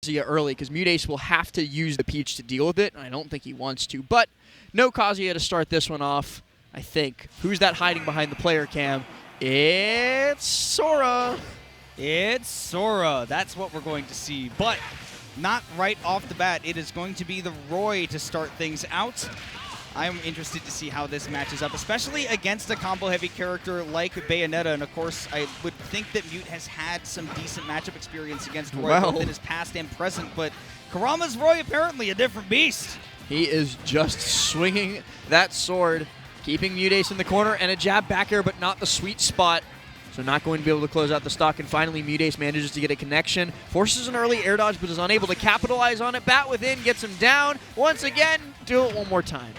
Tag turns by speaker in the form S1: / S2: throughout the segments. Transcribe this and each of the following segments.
S1: Kazuya early, because MuteAce will have to use the Peach to deal with it, and I don't think he wants to. But no Kazuya to start this one off, I think. Who's that hiding behind the player cam? It's Sora.
S2: It's Sora. That's what we're going to see. But not right off the bat. It is going to be the Roy to start things out. I'm interested to see how this matches up, especially against a combo-heavy character like Bayonetta. And, of course, I would think that Mute has had some decent matchup experience against Roy, both in his past and present. But Kurama's Roy apparently a different beast.
S1: He is just swinging that sword, keeping MuteAce in the corner, and a jab back air, but not the sweet spot. So not going to be able to close out the stock, and finally MuteAce manages to get a connection. Forces an early air dodge, but is unable to capitalize on it. Bat within, gets him down. Once again, do it one more time.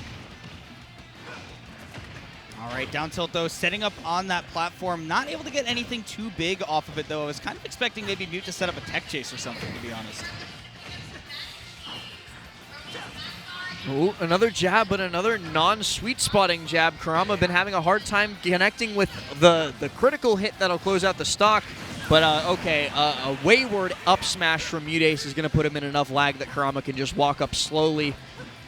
S2: All right, down tilt, though, setting up on that platform. Not able to get anything too big off of it, though. I was kind of expecting maybe Mute to set up a tech chase or something, to be honest.
S1: Ooh, another jab, but another non-sweet spotting jab. Kurama been having a hard time connecting with the critical hit that'll close out the stock. But, a wayward up smash from MuteAce is going to put him in enough lag that Kurama can just walk up slowly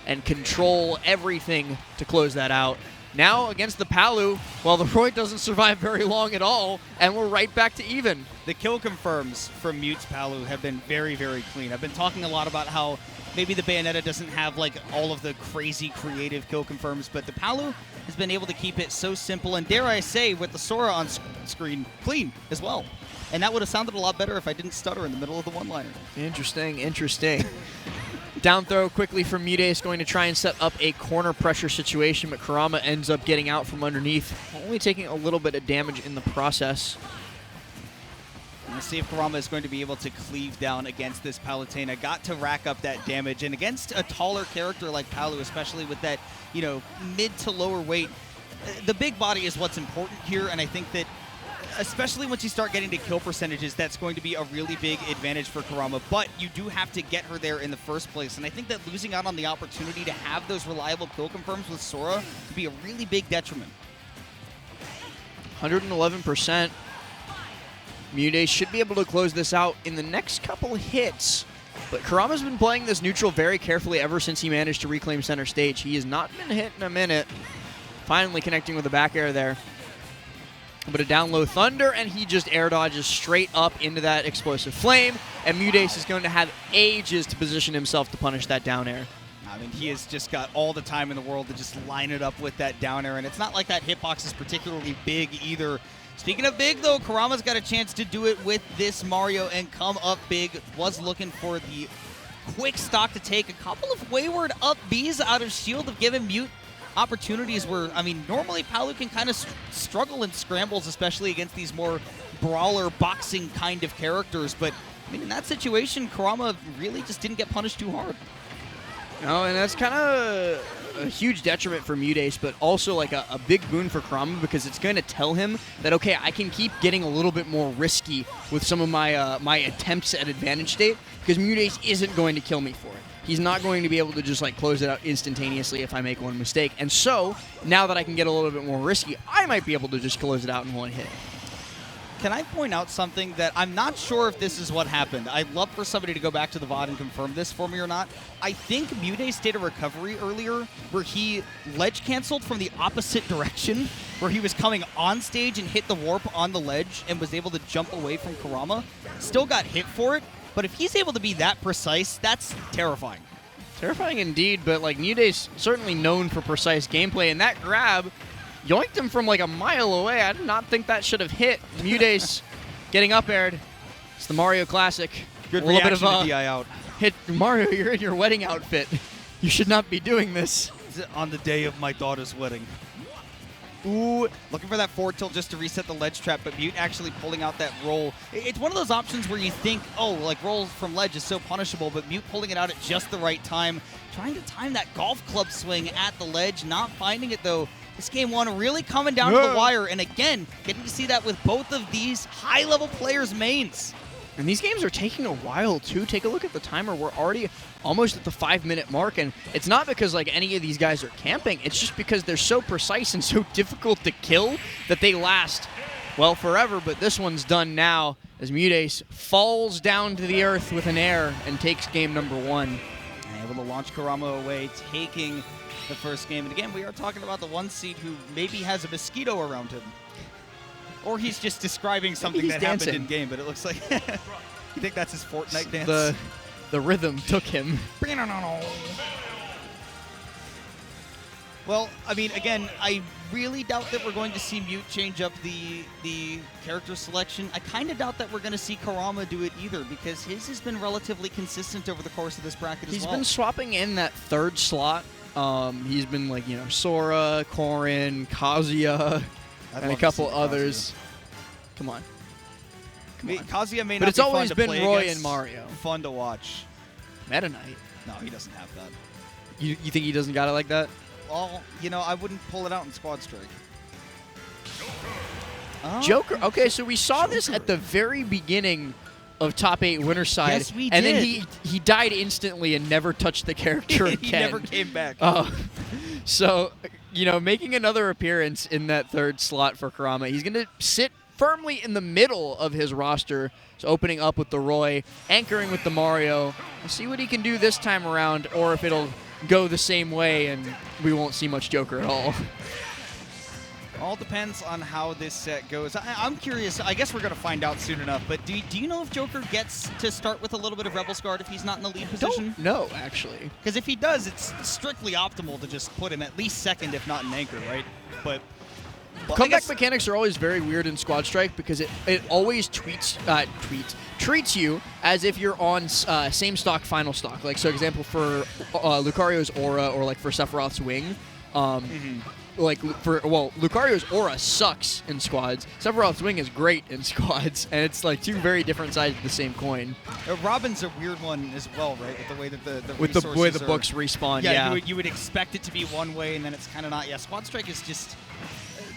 S1: and control everything to close that out. Now against the Palu, well, the Roy doesn't survive very long at all, and we're right back to even.
S2: The kill confirms from Mute's Palu have been very, very clean. I've been talking a lot about how maybe the Bayonetta doesn't have like all of the crazy creative kill confirms, but the Palu has been able to keep it so simple, and dare I say, with the Sora on screen, clean as well. And that would have sounded a lot better if I didn't stutter in the middle of the one-liner.
S1: Interesting, interesting. Down throw quickly from MuteAce, going to try and set up a corner pressure situation, but Kurama ends up getting out from underneath, only taking a little bit of damage in the process.
S2: Let's see if Kurama is going to be able to cleave down against this Palutena. Got to rack up that damage, and against a taller character like Palu, especially with that, mid to lower weight, the big body is what's important here, and I think that especially once you start getting to kill percentages, that's going to be a really big advantage for Kurama, but you do have to get her there in the first place, and I think that losing out on the opportunity to have those reliable kill confirms with Sora would be a really big detriment.
S1: 111%. MuteAce should be able to close this out in the next couple hits, but Kurama's been playing this neutral very carefully ever since he managed to reclaim center stage. He has not been hit in a minute. Finally connecting with the back air there. But a down low thunder, and he just air dodges straight up into that explosive flame, and MuteAce is going to have ages to position himself to punish that down air.
S2: I mean, he has just got all the time in the world to just line it up with that down air, and it's not like that hitbox is particularly big either. Speaking of big, though, Kurama's got a chance to do it with this Mario and come up big. Was looking for the quick stock to take. A couple of wayward up Bs out of shield have given Mute opportunities where, I mean, normally Palu can kind of struggle in scrambles, especially against these more brawler boxing kind of characters. But, I mean, in that situation, Kurama really just didn't get punished too hard.
S1: No, and that's kind of a huge detriment for MuteAce, but also like a big boon for Kurama, because it's going to tell him that, okay, I can keep getting a little bit more risky with some of my my attempts at advantage state, because MuteAce isn't going to kill me for it. He's not going to be able to just like close it out instantaneously if I make one mistake. And so, now that I can get a little bit more risky, I might be able to just close it out in one hit.
S2: Can I point out something that I'm not sure if this is what happened? I'd love for somebody to go back to the VOD and confirm this for me or not. I think MuteAce did a recovery earlier where he ledge canceled from the opposite direction, where he was coming on stage and hit the warp on the ledge and was able to jump away from Kurama. Still got hit for it, but if he's able to be that precise, that's terrifying.
S1: Terrifying indeed, but like MuteAce certainly known for precise gameplay, and that grab yoinked him from like a mile away. I did not think that should have hit. MuteAce getting up aired. It's the Mario Classic.
S2: Good reaction to DI out.
S1: Hit Mario, you're in your wedding outfit. You should not be doing this.
S2: On the day of my daughter's wedding. Ooh, looking for that forward tilt just to reset the ledge trap, but Mute actually pulling out that roll. It's one of those options where you think, oh, like roll from ledge is so punishable, but Mute pulling it out at just the right time, trying to time that golf club swing at the ledge, not finding it though. This game one really coming down to the wire, and again, getting to see that with both of these high-level players' mains.
S1: And these games are taking a while, too. Take a look at the timer. We're already almost at the 5-minute mark, and it's not because like any of these guys are camping. It's just because they're so precise and so difficult to kill that they last, well, forever. But this one's done now as MuteAce falls down to the earth with an air and takes game number 1.
S2: And able to launch Kurama away, taking the first game. And again, we are talking about the 1 seed who maybe has a mosquito around him. Or he's just describing something that happened in game, but it looks like... You think that's his Fortnite dance?
S1: The rhythm took him.
S2: Well, I mean, again, I really doubt that we're going to see Mute change up the character selection. I kind of doubt that we're going to see Kurama do it either, because his has been relatively consistent over the course of this bracket as well.
S1: He's been swapping in that 3rd slot. He's been like, Sora, Corrin, Kazuya, and a couple others. Come on.
S2: Kazuya may not
S1: but it's
S2: be
S1: always
S2: fun to
S1: been
S2: play
S1: Roy
S2: against.
S1: and Mario.
S2: Fun to watch.
S1: Meta Knight.
S2: No, he doesn't have that.
S1: You think he doesn't got it like that?
S2: Well, I wouldn't pull it out in Squad Strike.
S1: Joker. Okay, so we saw this at the very beginning of Top 8 Winner Side.
S2: Yes, we
S1: and
S2: did.
S1: then he died instantly and never touched the character again.
S2: He never came back.
S1: So, making another appearance in that 3rd slot for Kurama. He's going to sit firmly in the middle of his roster. So opening up with the Roy, anchoring with the Mario. We'll see what he can do this time around, or if it'll go the same way and we won't see much Joker at all.
S2: All depends on how this set goes. I'm curious. I guess we're going to find out soon enough. But do you know if Joker gets to start with a little bit of Rebel's Guard if he's not in the lead position?
S1: No, actually.
S2: Because if he does, it's strictly optimal to just put him at least 2nd, if not an anchor, right? But
S1: comeback mechanics are always very weird in Squad Strike because it always treats you as if you're on same stock, final stock. Like, so example for Lucario's Aura or like for Sephiroth's Wing. Lucario's Aura sucks in squads. Sephiroth's Wing is great in squads, and it's like 2 very different sides of the same coin.
S2: Robin's a weird one as well, right? With the way that the
S1: with the way the books respawn.
S2: Yeah, you would expect it to be one way, and then it's kind of not. Yeah, Squad Strike is just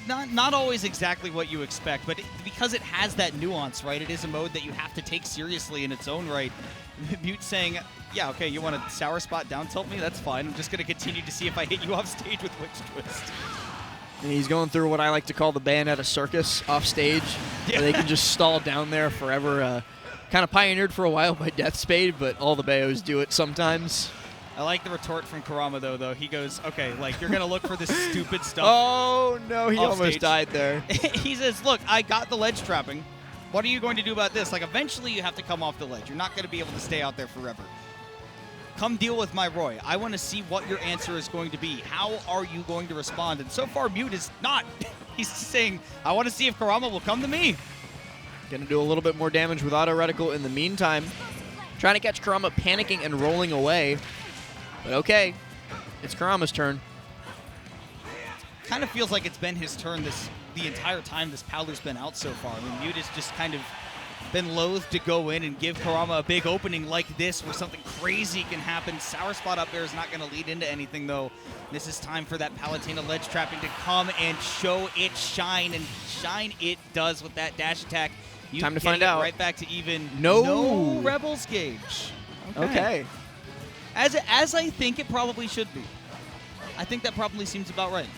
S2: not always exactly what you expect, but because it has that nuance, right? It is a mode that you have to take seriously in its own right. Mute saying, yeah, okay, you want to sour spot down tilt me? That's fine. I'm just going to continue to see if I hit you off stage with Witch Twist.
S1: And he's going through what I like to call the Bayonetta circus off stage, where they can just stall down there forever. Kind of pioneered for a while by Death Spade, but all the Bayos do it sometimes.
S2: I like the retort from Kurama, though. He goes, okay, like, you're going to look for this stupid stuff.
S1: Oh, no, he almost died there.
S2: He says, look, I got the ledge trapping. What are you going to do about this? Like, eventually you have to come off the ledge. You're not going to be able to stay out there forever. Come deal with my Roy. I want to see what your answer is going to be. How are you going to respond? And so far, Mute is not. He's saying, I want to see if Kurama will come to me.
S1: Gonna do a little bit more damage with Auto Reticle in the meantime. Trying to catch Kurama panicking and rolling away. But okay, it's Kurama's turn.
S2: Kind of feels like it's been his turn the entire time this Palu's been out so far. I mean, Mute has just kind of been loath to go in and give Kurama a big opening like this where something crazy can happen. Sour spot up there is not going to lead into anything, though. This is time for that Palutena ledge trapping to come and show its shine, and shine it does with that dash attack.
S1: Time to find out.
S2: Right back to even.
S1: No
S2: Rebels gauge.
S1: Okay.
S2: As I think it probably should be. I think that probably seems about right.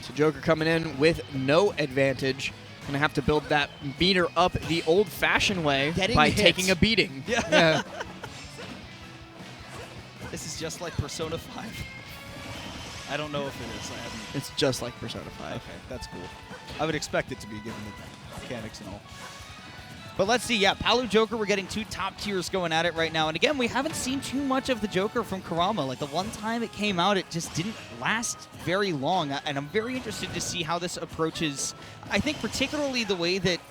S1: So Joker coming in with no advantage. Going to have to build that beater up the old-fashioned way by taking a beating.
S2: Yeah. This is just like Persona 5. I don't know if it is.
S1: It's just like Persona 5.
S2: Okay, that's cool. I would expect it to be given the mechanics and all. But let's see, yeah, Palu Joker, we're getting 2 top tiers going at it right now. And again, we haven't seen too much of the Joker from Kurama. Like, the one time it came out, it just didn't last very long. And I'm very interested to see how this approaches, I think particularly the way that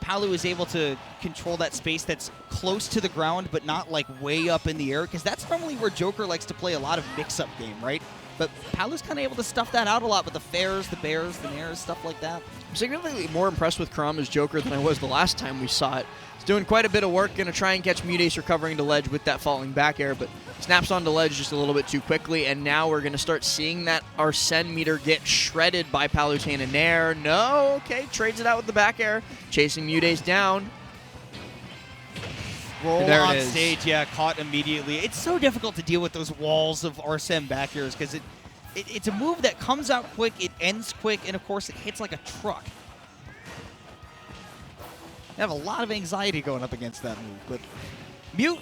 S2: Palu is able to control that space that's close to the ground, but not, like, way up in the air. Because that's normally where Joker likes to play a lot of mix-up game, right? But Palu's kind of able to stuff that out a lot with the fairs, the bears, the nairs, stuff like that.
S1: I'm significantly more impressed with Kurama's Joker than I was the last time we saw it. He's doing quite a bit of work, going to try and catch MuteAce recovering to ledge with that falling back air, but snaps onto ledge just a little bit too quickly, and now we're going to start seeing that Arsene meter get shredded by Palutena Nair. No, okay, trades it out with the back air, chasing MuteAce down.
S2: Roll on stage, yeah, caught immediately. It's so difficult to deal with those walls of Arsene back airs because it's a move that comes out quick, it ends quick, and of course it hits like a truck. I have a lot of anxiety going up against that move. But Mute,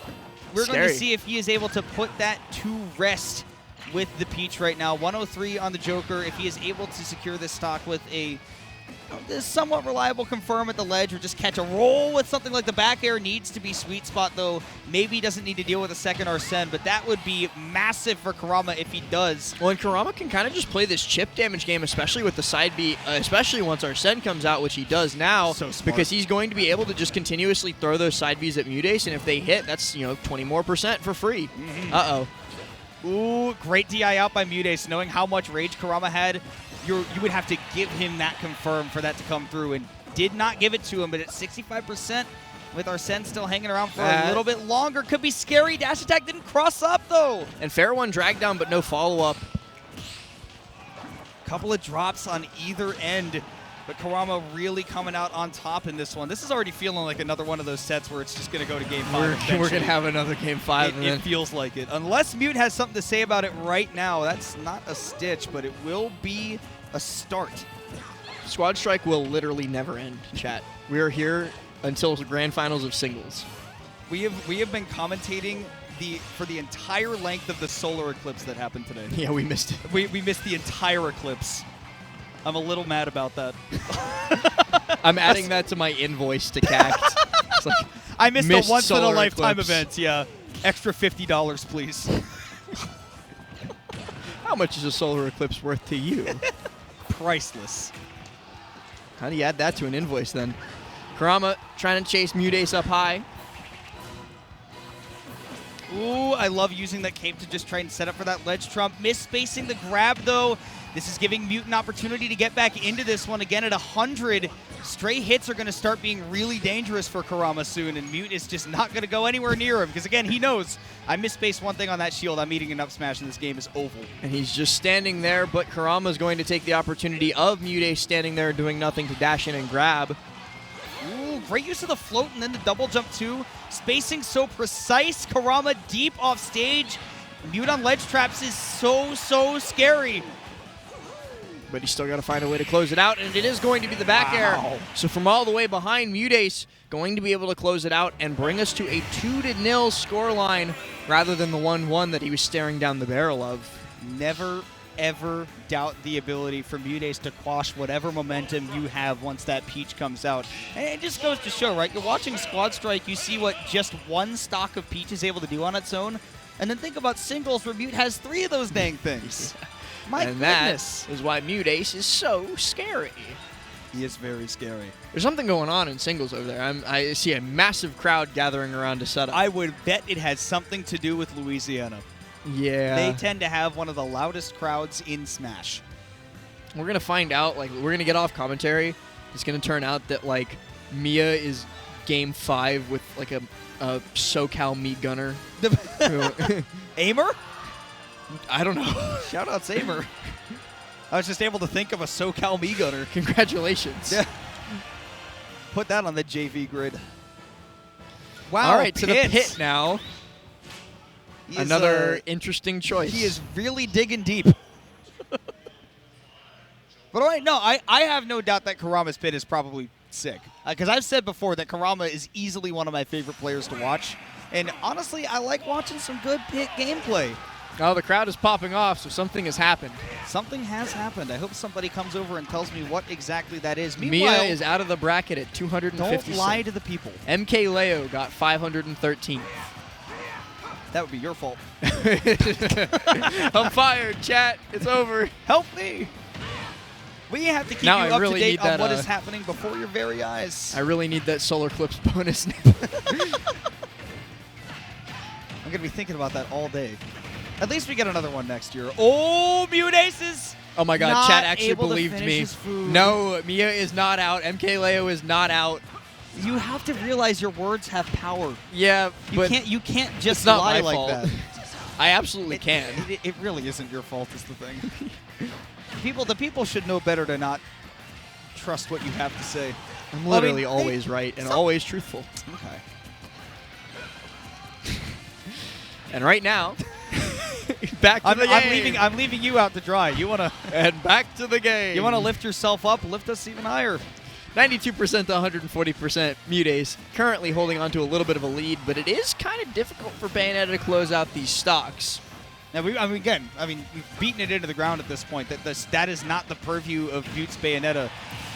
S2: we're
S1: Scary.
S2: going to see if he is able to put that to rest with the Peach right now. 103 on the Joker. If he is able to secure this stock with a somewhat reliable confirm at the ledge or just catch a roll with something like the back air, needs to be sweet spot, though. Maybe doesn't need to deal with a second Arsene, but that would be massive for Kurama if he does.
S1: Well, and Kurama can kind of just play this chip damage game, especially with the side B, especially once Arsene comes out, which he does now,
S2: So smart.
S1: because he's going to be able to just continuously throw those side Bs at MuteAce, and if they hit, that's 20% more for free. Uh-oh.
S2: Ooh, great DI out by MuteAce. Knowing how much rage Kurama had, you would have to give him that confirm for that to come through, and did not give it to him. But at 65%, with Arsene still hanging around for a little bit longer, could be scary. Dash attack didn't cross up, though.
S1: And fair one drag down, but no follow-up.
S2: Couple of drops on either end, but Kurama really coming out on top in this one. This is already feeling like another one of those sets where it's just going to go to Game 5.
S1: We're going to have another Game 5.
S2: It feels like it. Unless Mute has something to say about it right now. That's not a stitch, but it will be a start.
S1: Squad Strike will literally never end, chat. We are here until the grand finals of singles.
S2: We have been commentating for the entire length of the solar eclipse that happened today.
S1: Yeah, we missed it.
S2: We missed the entire eclipse. I'm a little mad about that.
S1: I'm adding that to my invoice to CACT. It's like,
S2: I missed a once-in-a-lifetime
S1: eclipse.
S2: event, yeah. Extra $50, please.
S1: How much is a solar eclipse worth to you?
S2: Priceless.
S1: How do you add that to an invoice then? Kurama trying to chase MuteAce up high.
S2: Ooh, I love using that cape to just try and set up for that ledge trump. Misspacing the grab, though. This is giving Mute an opportunity to get back into this one again at 100. Stray hits are going to start being really dangerous for Kurama soon, and Mute is just not going to go anywhere near him because, again, he knows I misspaced one thing on that shield. I'm eating an up smash, and this game is oval.
S1: And he's just standing there, but Kurama is going to take the opportunity of MuteAce standing there doing nothing to dash in and grab.
S2: Ooh, great use of the float and then the double jump, too. Spacing so precise. Kurama deep off stage. Mute on ledge traps is so scary.
S1: But he's still got to find a way to close it out, and it is going to be the back air. So from all the way behind, MuteAce going to be able to close it out and bring us to a 2-0 scoreline rather than the 1-1 that he was staring down the barrel of.
S2: Never, ever doubt the ability for MuteAce to quash whatever momentum you have once that Peach comes out. And it just goes to show, right? You're watching Squad Strike, you see what just one stock of Peach is able to do on its own, and then think about singles where Mute has 3 of those dang things. My
S1: And
S2: goodness.
S1: that is why MuteAce is so scary.
S2: He is very scary.
S1: There's something going on in singles over there. I see a massive crowd gathering around to set up.
S2: I would bet it has something to do with Louisiana.
S1: Yeah.
S2: They tend to have one of the loudest crowds in Smash.
S1: We're going to find out, we're going to get off commentary. It's going to turn out that, Mia is Game 5 with, a SoCal meat gunner.
S2: Aimer?
S1: I don't know.
S2: Shout out Saber. I was just able to think of a SoCal me gunner.
S1: Congratulations.
S2: Yeah. Put that on the JV grid. Wow.
S1: All right, to the pit now.
S2: He is,
S1: Another interesting choice.
S2: He is really digging deep. But all right, no, I have no doubt that Kurama's pit is probably sick. Because I've said before that Kurama is easily one of my favorite players to watch. And honestly, I like watching some good pit gameplay.
S1: Oh, the crowd is popping off, so something has happened.
S2: Something has happened. I hope somebody comes over and tells me what exactly that is.
S1: Mia
S2: Meanwhile,
S1: is out of the bracket at 250.
S2: don't lie to the people.
S1: MK Leo got 513.
S2: That would be your fault.
S1: I'm fired, chat. It's over.
S2: Help me. We have to keep
S1: Now
S2: you
S1: I
S2: up
S1: really
S2: to date
S1: need
S2: on
S1: that,
S2: what is happening before your very eyes.
S1: I really need that solar eclipse bonus.
S2: I'm going to be thinking about that all day. At least we get another one next year. Oh, MuteAces!
S1: Oh my god,
S2: Not
S1: chat actually
S2: able to
S1: believed
S2: finish
S1: me.
S2: his food.
S1: No, Mia is not out. MK Leo is not out.
S2: You have to realize your words have power.
S1: Yeah, but
S2: You can't just
S1: it's not
S2: lie
S1: my
S2: like
S1: fault.
S2: that.
S1: I absolutely can.
S2: It really isn't your fault is the thing. The people should know better to not trust what you have to say.
S1: I'm literally always right and always truthful.
S2: Okay.
S1: And right now, back to the game.
S2: I'm leaving you out to dry. You wanna
S1: And back to the game.
S2: lift yourself up, lift us even higher.
S1: 92% to 140% MuteAce, currently holding on to a little bit of a lead, but it is kind of difficult for Bayonetta to close out these stocks.
S2: Now, we've beaten it into the ground at this point. That is not the purview of Mute's Bayonetta.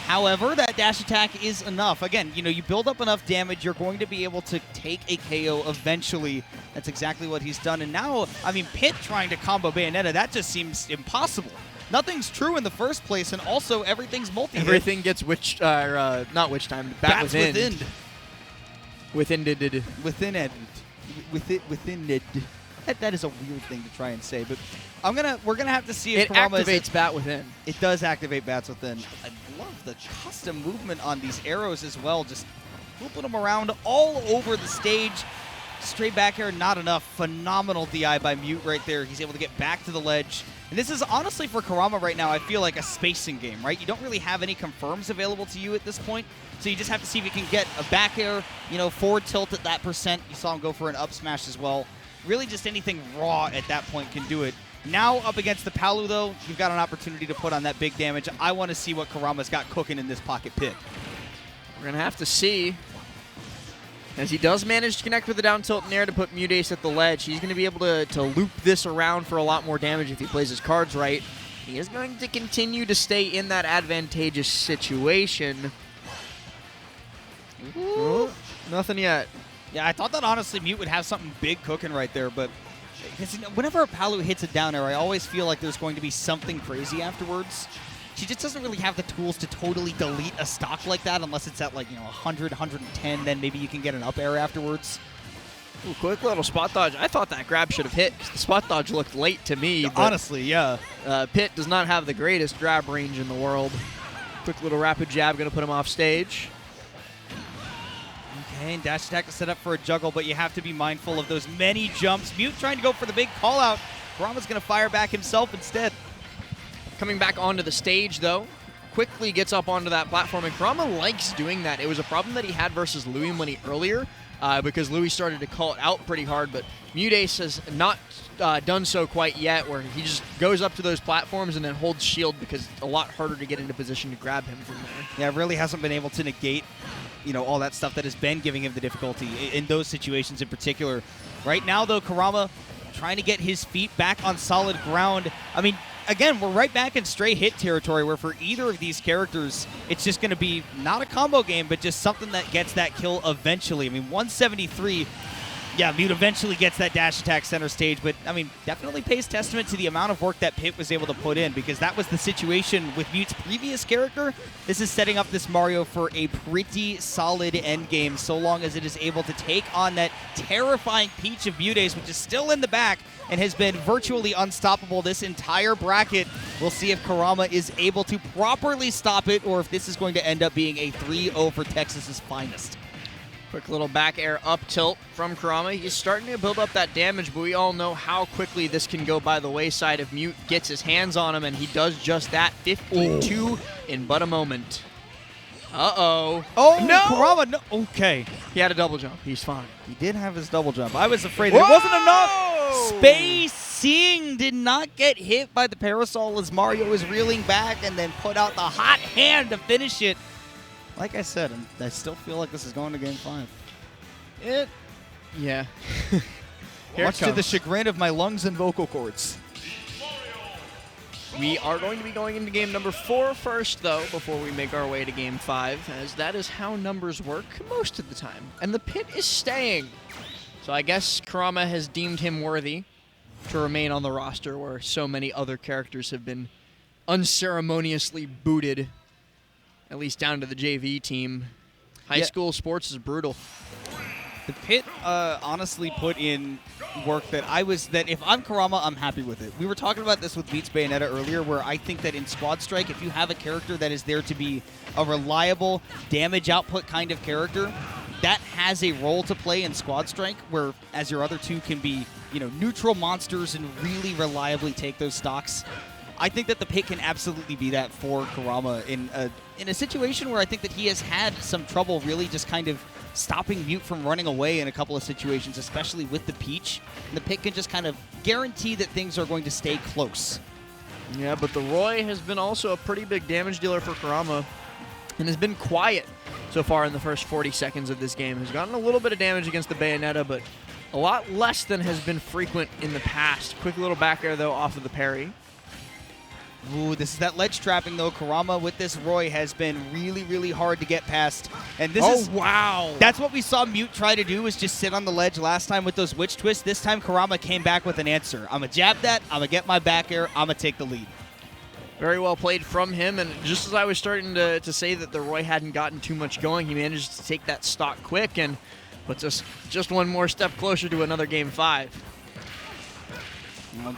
S2: However, that dash attack is enough. Again, you build up enough damage, you're going to be able to take a KO eventually. That's exactly what he's done. And now, Pit trying to combo Bayonetta, that just seems impossible. Nothing's true in the first place, and also everything's multi-hit.
S1: Everything gets not witch time, bat within. Within it.
S2: That is a weird thing to try and say, but we're gonna have to see if
S1: it
S2: Kurama
S1: activates bat within.
S2: It does activate bats within. I love the custom movement on these arrows as well, just whooping them around all over the stage. Straight back air, not enough. Phenomenal DI by Mute right there. He's able to get back to the ledge. And this is honestly for Kurama right now, I feel like a spacing game, right? You don't really have any confirms available to you at this point, so you just have to see if you can get a back air, forward tilt at that percent. You saw him go for an up smash as well. Really just anything raw at that point can do it. Now up against the Palu, though, you've got an opportunity to put on that big damage. I want to see what Kurama's got cooking in this pocket pit.
S1: We're going to have to see. As he does manage to connect with the down tilt in air to put MuteAce at the ledge, he's going to be able to loop this around for a lot more damage if he plays his cards right. He is going to continue to stay in that advantageous situation. Ooh, nothing yet.
S2: Yeah, I thought that honestly Mute would have something big cooking right there, but whenever a Palu hits a down air, I always feel like there's going to be something crazy afterwards. She just doesn't really have the tools to totally delete a stock like that unless it's at 100, 110, then maybe you can get an up air afterwards.
S1: Ooh, quick little spot dodge. I thought that grab should have hit because the spot dodge looked late to me.
S2: Honestly, yeah.
S1: Pit does not have the greatest grab range in the world. Quick little rapid jab, going to put him off stage.
S2: Okay, and dash attack is set up for a juggle, but you have to be mindful of those many jumps. Mute trying to go for the big call out. Kurama's going to fire back himself instead.
S1: Coming back onto the stage, though, quickly gets up onto that platform, and Kurama likes doing that. It was a problem that he had versus Louis Money earlier because Louis started to call it out pretty hard, but MuteAce has not done so quite yet, where he just goes up to those platforms and then holds shield because it's a lot harder to get into position to grab him from there.
S2: Yeah, really hasn't been able to negate all that stuff that has been giving him the difficulty in those situations in particular. Right now, though, Kurama trying to get his feet back on solid ground. Again, we're right back in straight hit territory where for either of these characters, it's just going to be not a combo game, but just something that gets that kill eventually. 173, yeah, Mute eventually gets that dash attack center stage, but, definitely pays testament to the amount of work that Pit was able to put in because that was the situation with Mute's previous character. This is setting up this Mario for a pretty solid end game so long as it is able to take on that terrifying Peach of MuteAce, which is still in the back and has been virtually unstoppable this entire bracket. We'll see if Kurama is able to properly stop it or if this is going to end up being a 3-0 for Texas's finest.
S1: Quick little back air up tilt from Kurama. He's starting to build up that damage, but we all know how quickly this can go by the wayside if Mute gets his hands on him, and he does just that. 52 in but a moment. Uh-oh.
S2: Oh,
S1: no!
S2: Kurama, no. Okay.
S1: He had a double jump. He's fine.
S2: He did have his double jump. I was afraid that it wasn't enough. Spacing did not get hit by the parasol as Mario is reeling back and then put out the hot hand to finish it. Like I said, I still feel like this is going to Game 5.
S1: Yeah.
S2: Much to the chagrin of my lungs and vocal cords.
S1: We are going to be going into game number 4 first, though, before we make our way to game 5, as that is how numbers work most of the time. And the Pit is staying. So I guess Kurama has deemed him worthy to remain on the roster where so many other characters have been unceremoniously booted, at least down to the JV team. High school sports is brutal.
S2: The Pit honestly put in work that if I'm Kurama, I'm happy with it. We were talking about this with Beats Bayonetta earlier, where I think that in Squad Strike, if you have a character that is there to be a reliable damage output kind of character, that has a role to play in Squad Strike, where as your other two can be, neutral monsters and really reliably take those stocks. I think that the Pit can absolutely be that for Kurama in a situation where I think that he has had some trouble really just kind of stopping Mute from running away in a couple of situations, especially with the Peach. And the Pit can just kind of guarantee that things are going to stay close.
S1: Yeah, but the Roy has been also a pretty big damage dealer for Kurama. and has been quiet so far in the first 40 seconds of this game. Has gotten a little bit of damage against the Bayonetta, but a lot less than has been frequent in the past. Quick little back air, though, off of the parry.
S2: Ooh, this is that ledge trapping, though. Kurama with this Roy has been really, really hard to get past. And this is...
S1: wow.
S2: That's what we saw Mute try to do, was just sit on the ledge last time with those witch twists. This time, Kurama came back with an answer. I'm going to jab that. I'm going to get my back air. I'm going to take the lead.
S1: Very well played from him, and just as I was starting to say that the Roy hadn't gotten too much going, he managed to take that stock quick and puts us just one more step closer to another Game 5.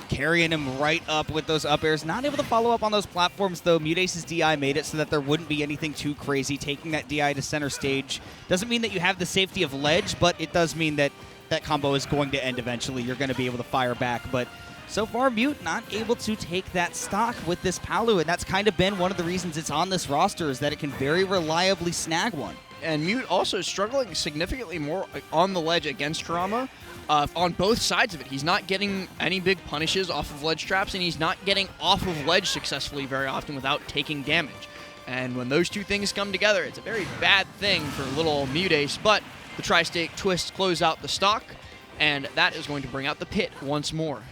S2: Carrying him right up with those up airs. Not able to follow up on those platforms, though. MuteAce's DI made it so that there wouldn't be anything too crazy. Taking that DI to center stage doesn't mean that you have the safety of ledge, but it does mean that that combo is going to end eventually. You're going to be able to fire back, but so far, Mute not able to take that stock with this Palu, and that's kind of been one of the reasons it's on this roster, is that it can very reliably snag one.
S1: And Mute also struggling significantly more on the ledge against Kurama. On both sides of it, he's not getting any big punishes off of ledge traps, and he's not getting off of ledge successfully very often without taking damage. And when those two things come together, it's a very bad thing for little MuteAce, but the tri-state twists close out the stock, and that is going to bring out the pit once more.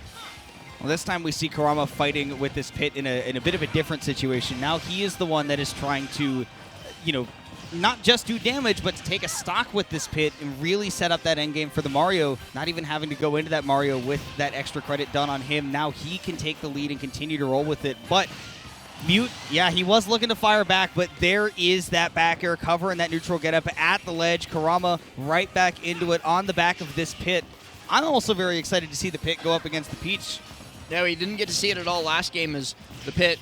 S2: Well, this time we see Kurama fighting with this pit in a bit of a different situation. Now he is the one that is trying to, not just do damage, but to take a stock with this pit and really set up that endgame for the Mario, not even having to go into that Mario with that extra credit done on him. Now he can take the lead and continue to roll with it. But Mute, yeah, he was looking to fire back, but there is that back air cover and that neutral get up at the ledge. Kurama right back into it on the back of this pit. I'm also very excited to see the pit go up against the Peach.
S1: Yeah, we didn't get to see it at all last game as the pit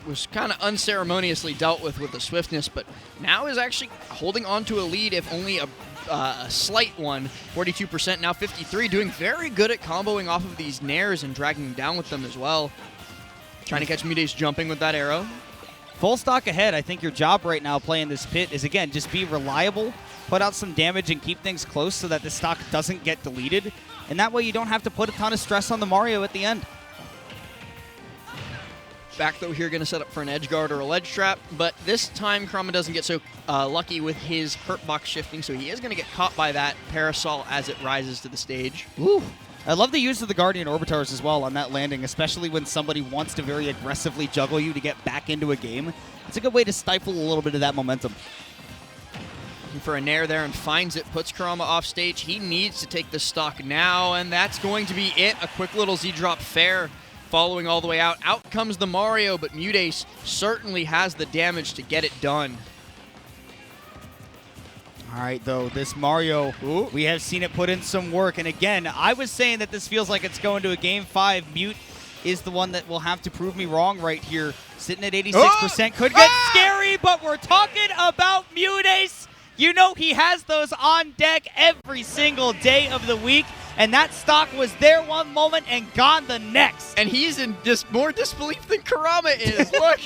S1: was kind of unceremoniously dealt with the swiftness, but now is actually holding on to a lead, if only a slight one. 42%, now 53%, doing very good at comboing off of these nairs and dragging down with them as well. Trying to catch MuteAce jumping with that arrow.
S2: Full stock ahead. I think your job right now playing this pit is, again, just be reliable, put out some damage, and keep things close so that the stock doesn't get deleted. And that way you don't have to put a ton of stress on the Mario at the end.
S1: Back though here, going to set up for an edge guard or a ledge trap, but this time Kurama doesn't get so lucky with his hurt box shifting, so he is going to get caught by that parasol as it rises to the stage.
S2: Ooh. I love the use of the Guardian Orbitars as well on that landing, especially when somebody wants to very aggressively juggle you to get back into a game. It's a good way to stifle a little bit of that momentum.
S1: Looking for a nair there and finds it, puts Kurama off stage. He needs to take the stock now, and that's going to be it. A quick little Z-drop fair following all the way out. Out comes the Mario, but MuteAce certainly has the damage to get it done.
S2: All right, though, this Mario, we have seen it put in some work. And again, I was saying that this feels like it's going to a Game 5. Mute is the one that will have to prove me wrong right here. Sitting at 86%. Could get scary, but we're talking about MuteAce. You know he has those on deck every single day of the week. And that stock was there one moment and gone the next.
S1: And he's in just more disbelief than Kurama is. Look.